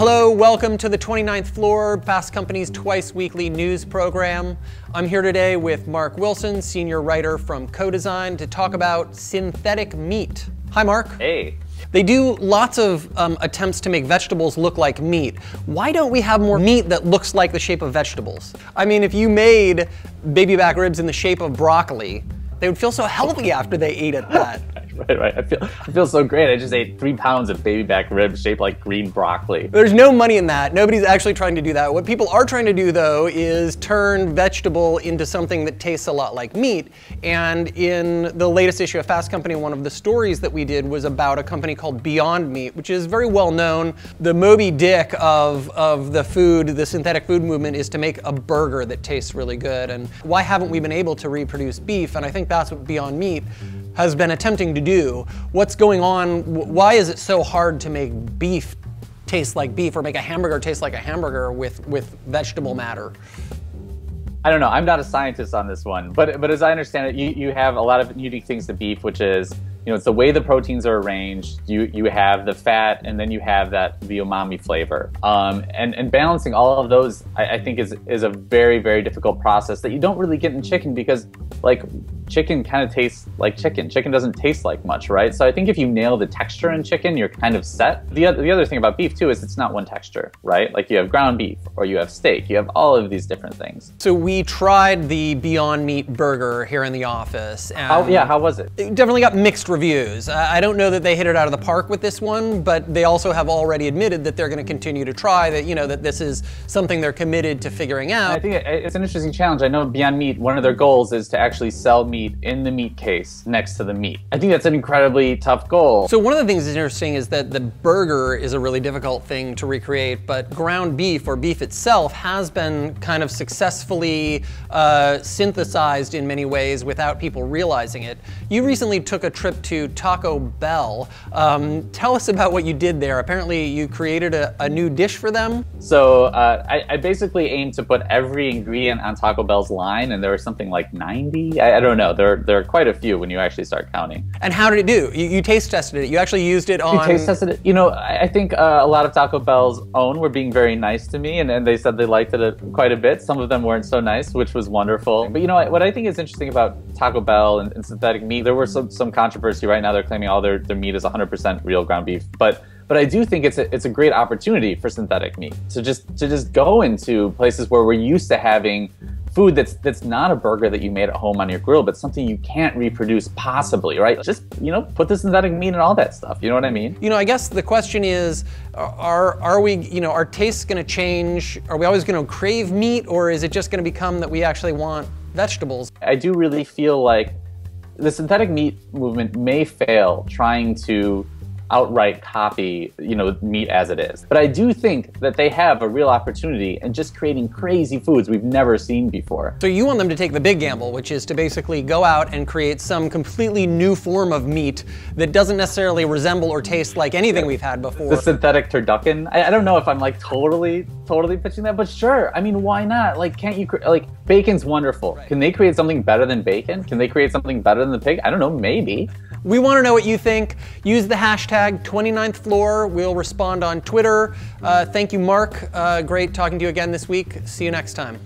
Hello, welcome to the 29th Floor, Fast Company's twice weekly news program. I'm here today with Mark Wilson, senior writer from Co-Design, to talk about synthetic meat. Hi, Mark. Hey. They do lots of attempts to make vegetables look like meat. Why don't we have more meat that looks like the shape of vegetables? I mean, if you made baby back ribs in the shape of broccoli, they would feel so healthy after they ate it that. Right. I feel so great. I just ate 3 pounds of baby back ribs shaped like green broccoli. There's no money in that. Nobody's actually trying to do that. What people are trying to do, though, is turn vegetable into something that tastes a lot like meat. And in the latest issue of Fast Company, one of the stories that we did was about a company called Beyond Meat, which is very well known. The Moby Dick of the food, the synthetic food movement, is to make a burger that tastes really good. And why haven't we been able to reproduce beef? And I think that's what Beyond Meat has been attempting to do. What's going on? Why is it so hard to make beef taste like beef, or make a hamburger taste like a hamburger with vegetable matter? I don't know. I'm not a scientist on this one, but as I understand it, you have a lot of unique things to beef, which is, you know, it's the way the proteins are arranged. You have the fat, and then you have the umami flavor. And balancing all of those, I think is a very, very difficult process that you don't really get in chicken, because like chicken kind of tastes like chicken. Chicken doesn't taste like much, right? So I think if you nail the texture in chicken, you're kind of set. The other thing about beef too is it's not one texture, right? Like you have ground beef, or you have steak, you have all of these different things. So we tried the Beyond Meat burger here in the office. And how was it? It definitely got mixed reviews. I don't know that they hit it out of the park with this one, but they also have already admitted that they're going to continue to try, that, you know, that this is something they're committed to figuring out. I think it's an interesting challenge. I know Beyond Meat, one of their goals is to actually sell meat in the meat case next to the meat. I think that's an incredibly tough goal. So one of the things that's interesting is that the burger is a really difficult thing to recreate, but ground beef, or beef itself, has been kind of successfully synthesized in many ways without people realizing it. You recently took a trip to Taco Bell. Tell us about what you did there. Apparently you created a new dish for them? So I basically aimed to put every ingredient on Taco Bell's line, and there was something like 90. I don't know. There are quite a few when you actually start counting. And how did it do? You taste tested it. You actually used it on... You taste tested it. You know, I think a lot of Taco Bell's own were being very nice to me, and they said they liked it quite a bit. Some of them weren't so nice, which was wonderful. But you know, what I think is interesting about Taco Bell and synthetic meat, there was some controversy right now. They're claiming all their meat is 100% real ground beef. But I do think it's a great opportunity for synthetic meat to just go into places where we're used to having food that's not a burger that you made at home on your grill, but something you can't reproduce possibly, right? Just, you know, put the synthetic meat and all that stuff. You know what I mean? You know, I guess the question is, are we, you know, our tastes going to change? Are we always going to crave meat, or is it just going to become that we actually want vegetables? I do really feel like the synthetic meat movement may fail trying to outright copy, you know, meat as it is. But I do think that they have a real opportunity in just creating crazy foods we've never seen before. So you want them to take the big gamble, which is to basically go out and create some completely new form of meat that doesn't necessarily resemble or taste like anything we've had before. The synthetic turducken. I don't know if I'm like totally pitching that, but sure. I mean, why not? Like, can't you, like, bacon's wonderful. Right. Can they create something better than bacon? Can they create something better than the pig? I don't know, maybe. We want to know what you think. Use the hashtag 29th Floor. We'll respond on Twitter. Thank you, Mark. Great talking to you again this week. See you next time.